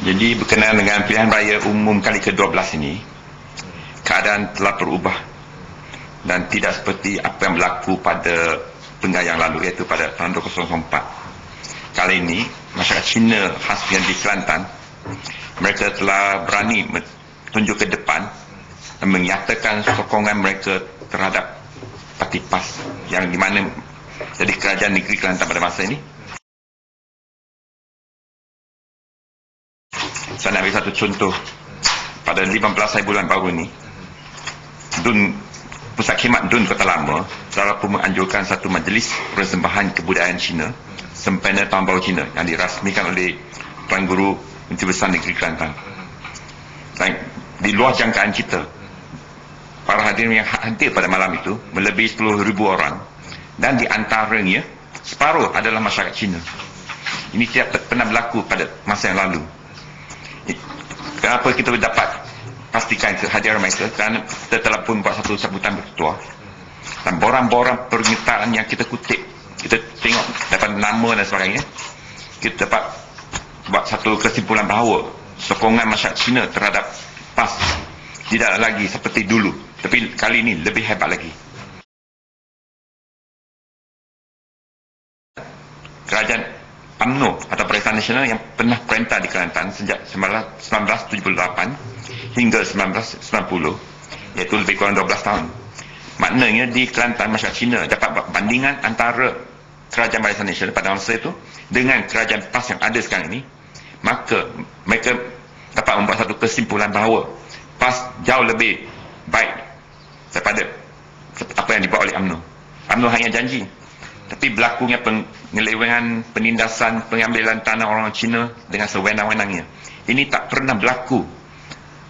Jadi berkenaan dengan pilihan raya umum kali ke-12 ini, keadaan telah berubah dan tidak seperti apa yang berlaku pada penggal yang lalu, iaitu pada tahun 2004. Kali ini masyarakat Cina khasnya di Kelantan, mereka telah berani tunjuk ke depan dan menyatakan sokongan mereka terhadap parti PAS yang di mana jadi kerajaan negeri Kelantan pada masa ini. Saya nak beri satu contoh. Pada 15 hari bulan baru ni, Pusat Khidmat DUN Kota Lama telah pun menganjurkan satu majlis persembahan kebudayaan Cina sempena Tahun Baru Cina yang dirasmikan oleh Tuan Guru Menteri Besar Negeri Kelantan. Dan di luar jangkaan kita, para hadirin yang hadir pada malam itu melebihi 10,000 orang, dan di antaranya separuh adalah masyarakat Cina. Ini tidak pernah berlaku pada masa yang lalu. Kenapa kita dapat pastikan kehadiran mereka? Kerana kita telah pun buat satu sambutan bertuah, dan borang-borang pernyataan yang kita kutip, kita tengok dapat nama dan sebagainya, kita dapat buat satu kesimpulan bahawa sokongan masyarakat Cina terhadap PAS tidak lagi seperti dulu, tapi kali ini lebih hebat lagi. Kerajaan UMNO atau Barisan Nasional yang pernah perintah di Kelantan sejak 1978 hingga 1990, iaitu lebih kurang 12 tahun. Maknanya di Kelantan masyarakat Cina dapat buat bandingan antara Kerajaan Barisan Nasional pada masa itu dengan Kerajaan PAS yang ada sekarang ini, maka mereka dapat membuat satu kesimpulan bahawa PAS jauh lebih baik daripada apa yang dibuat oleh UMNO. UMNO hanya janji, tapi berlakunya penyelewengan, penindasan, pengambilan tanah orang Cina dengan sewenang-wenangnya. Ini tak pernah berlaku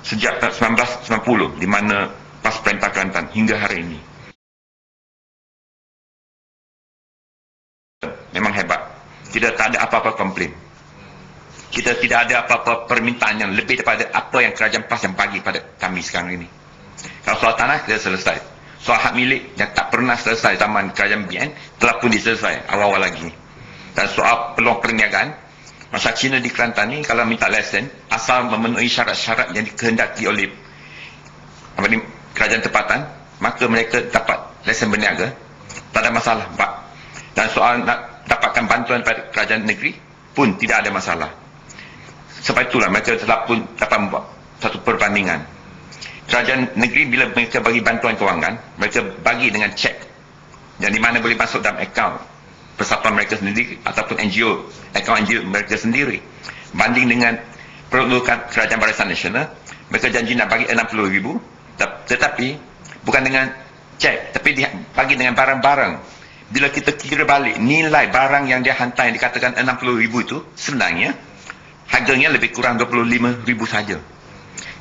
sejak 1990 di mana PAS perintah Kelantan hingga hari ini. Memang hebat. Kita tak ada apa-apa komplain. Kita tidak ada apa-apa permintaan yang lebih daripada apa yang kerajaan PAS yang bagi pada kami sekarang ini. Kalau soal tanah, kita selesai. Soal hak milik yang tak pernah selesai zaman kerajaan BN telah pun diselesai awal-awal lagi. Dan soal peluang perniagaan, masyarakat Cina di Kelantan ni kalau minta lesen, asal memenuhi syarat-syarat yang dikehendaki oleh kerajaan tempatan, maka mereka dapat lesen berniaga, tak ada masalah. Dan soal nak dapatkan bantuan daripada kerajaan negeri pun tidak ada masalah. Sebab itulah mereka telah pun dapat membuat satu perbandingan. Kerajaan negeri bila mereka bagi bantuan kewangan, mereka bagi dengan cek yang di mana boleh masuk dalam akaun persatuan mereka sendiri ataupun NGO, akaun NGO mereka sendiri. Banding dengan peruntukan Kerajaan Barisan Nasional, mereka janji nak bagi 60,000, tetapi bukan dengan cek, tapi dia bagi dengan barang-barang. Bila kita kira balik nilai barang yang dia hantar yang dikatakan 60,000 itu, sebenarnya harganya lebih kurang 25,000 saja.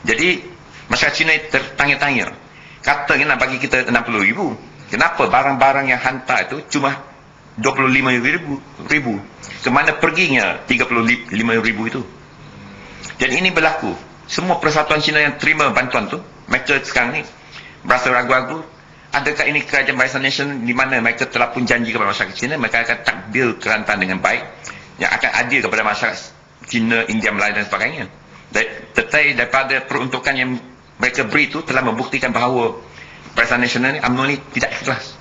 Jadi masyarakat Cina tertanya-tanya, katanya nak bagi kita 60,000, kenapa barang-barang yang hantar itu cuma 25,000? Kemana perginya 35,000 itu? Dan ini berlaku. Semua persatuan Cina yang terima bantuan tu, mereka sekarang ni berasa ragu-ragu, adakah ini Kerajaan Barisan Nasional di mana mereka telah pun janji kepada masyarakat Cina, mereka akan takdir Kelantan dengan baik, yang akan adil kepada masyarakat Cina, India, Melayu dan sebagainya. Tetapi daripada peruntukan yang mereka beri itu telah membuktikan bahawa Barisan Nasional ni, UMNO ni tidak ikhlas.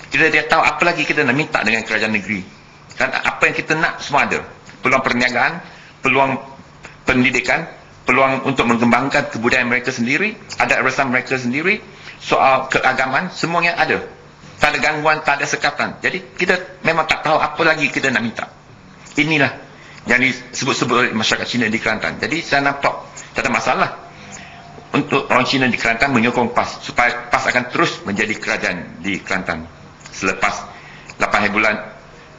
Kita tidak tahu apa lagi kita nak minta dengan kerajaan negeri. Dan apa yang kita nak semua ada. Peluang perniagaan, peluang pendidikan, peluang untuk mengembangkan kebudayaan mereka sendiri, adat resam mereka sendiri, soal keagamaan, semuanya ada. Tak ada gangguan, tak ada sekatan. Jadi kita memang tak tahu apa lagi kita nak minta. Inilah yang disebut-sebut oleh masyarakat Cina di Kelantan. Jadi saya nampak tak ada masalah untuk orang Cina di Kelantan menyokong PAS supaya PAS akan terus menjadi kerajaan di Kelantan selepas 8 hari bulan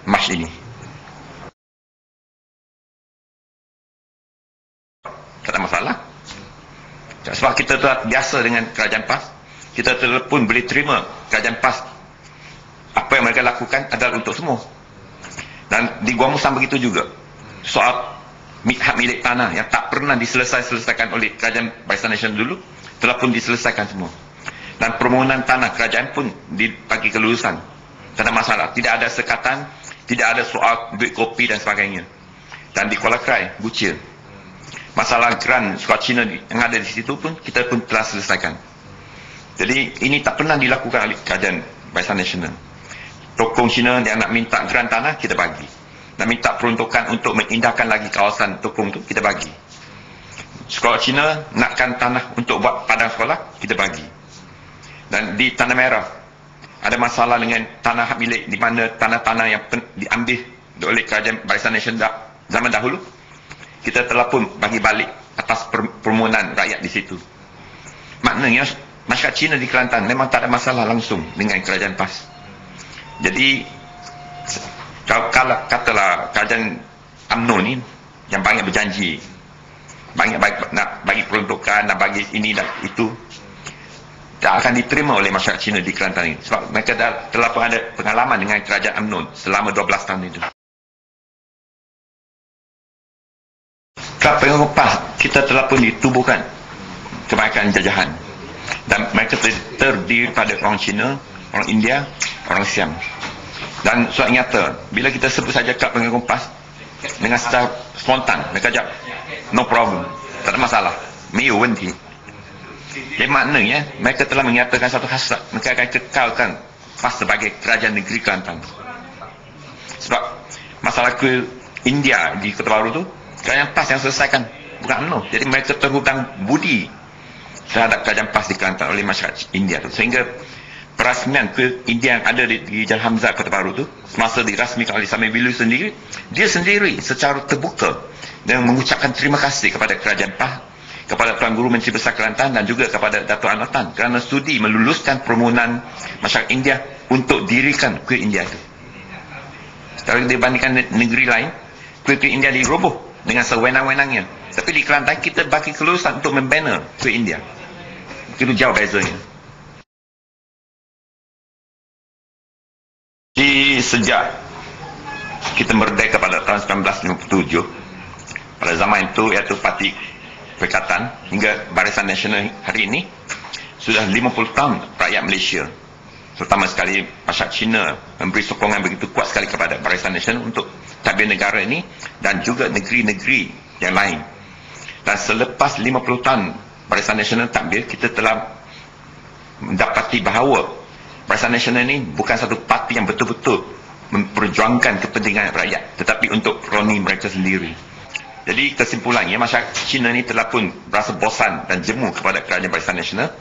Mac ini. Tak ada masalah. Sebab kita telah biasa dengan kerajaan PAS, kita telah pun boleh terima kerajaan PAS. Apa yang mereka lakukan adalah untuk semua. Dan di Gua Musang begitu juga. Soal hak milik tanah yang tak pernah diselesaikan oleh Kerajaan Barisan Nasional dulu telah pun diselesaikan semua. Dan permohonan tanah kerajaan pun dibagi kelulusan. Tak ada masalah, tidak ada sekatan, tidak ada soal duit kopi dan sebagainya. Dan di Kuala Krai, Bucil, masalah grant sekolah Cina yang ada di situ pun kita pun telah selesaikan. Jadi ini tak pernah dilakukan oleh kerajaan Barisan Nasional. Tokong Cina yang nak minta grant tanah, kita bagi. Nak minta peruntukan untuk mengindahkan lagi kawasan Tokong tu, kita bagi. Sekolah Cina nakkan tanah untuk buat padang sekolah, kita bagi. Dan di Tanah Merah ada masalah dengan tanah hak milik, di mana tanah-tanah yang diambil oleh kerajaan Barisan Nasional zaman dahulu, kita telah pun bagi balik atas permohonan rakyat di situ. Maknanya masyarakat Cina di Kelantan memang tak ada masalah langsung dengan kerajaan PAS. Jadi kalau katalah kerajaan UMNO ni yang banyak berjanji, banyak nak bagi peruntukan, nak bagi ini dan itu, tak akan diterima oleh masyarakat Cina di Kelantan ini, sebab mereka telah pun ada pengalaman dengan kerajaan UMNO selama 12 tahun itu. Kelab Pengagung PAS kita telah pun ditubuhkan kebanyakan jajahan, dan mereka terdiri pada orang Cina, orang India, orang Siam. Dan surat nyata, bila kita sebut saja Kelab Pengagung PAS dengan secara spontan, mereka cakap no problem, tak ada masalah, mayu wenti. Jadi maknanya mereka telah menyatakan satu hasrat, mereka akan kekalkan PAS sebagai kerajaan negeri Kelantan. Sebab masalah ke India di Kota Baru tu, kerajaan PAS yang selesaikan, bukan UMNO. Jadi mereka terhutang budi terhadap kerajaan PAS di Kelantan oleh masyarakat India tu, sehingga perasmian ke India yang ada di Jalan Hamzah Kota Baru tu, semasa dirasmikan oleh Samibilu sendiri, dia sendiri secara terbuka dan mengucapkan terima kasih kepada kerajaan PAS, kepada Tuan Guru Menteri Besar Kelantan dan juga kepada Datuk Anwar Tan kerana sudi meluluskan permohonan masyarakat India untuk dirikan Kuil India itu. Kalau dibandingkan negeri lain, Kuil India diroboh dengan sewenang-wenangnya. Tapi di Kelantan kita bagi kelulusan untuk membina Kuil India. Itu jauh bezanya. Sejak kita merdeka pada tahun 1957, pada zaman itu iaitu Parti Perikatan hingga Barisan Nasional hari ini, sudah 50 tahun rakyat Malaysia, terutama sekali masyarakat Cina, memberi sokongan begitu kuat sekali kepada Barisan Nasional untuk tadbir negara ini dan juga negeri-negeri yang lain. Dan selepas 50 tahun Barisan Nasional tadbir, kita telah mendapati bahawa Barisan Nasional ini bukan satu parti yang betul-betul memperjuangkan kepentingan rakyat, tetapi untuk kroni mereka sendiri. Jadi kesimpulannya, masyarakat Cina ini telah pun berasa bosan dan jemu kepada kerajaan Barisan Nasional,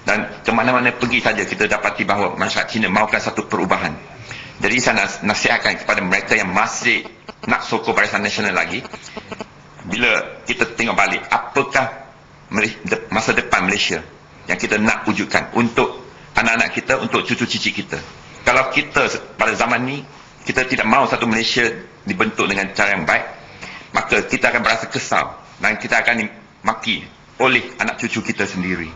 dan ke mana-mana pergi saja kita dapati bahawa masyarakat Cina mahukan satu perubahan. Jadi saya nasihatkan kepada mereka yang masih nak sokong Barisan Nasional lagi, bila kita tengok balik, apakah masa depan Malaysia yang kita nak wujudkan untuk anak-anak kita, untuk cucu cicit kita. Kalau kita pada zaman ni, kita tidak mahu satu Malaysia dibentuk dengan cara yang baik, maka kita akan berasa kesal dan kita akan dimaki oleh anak cucu kita sendiri.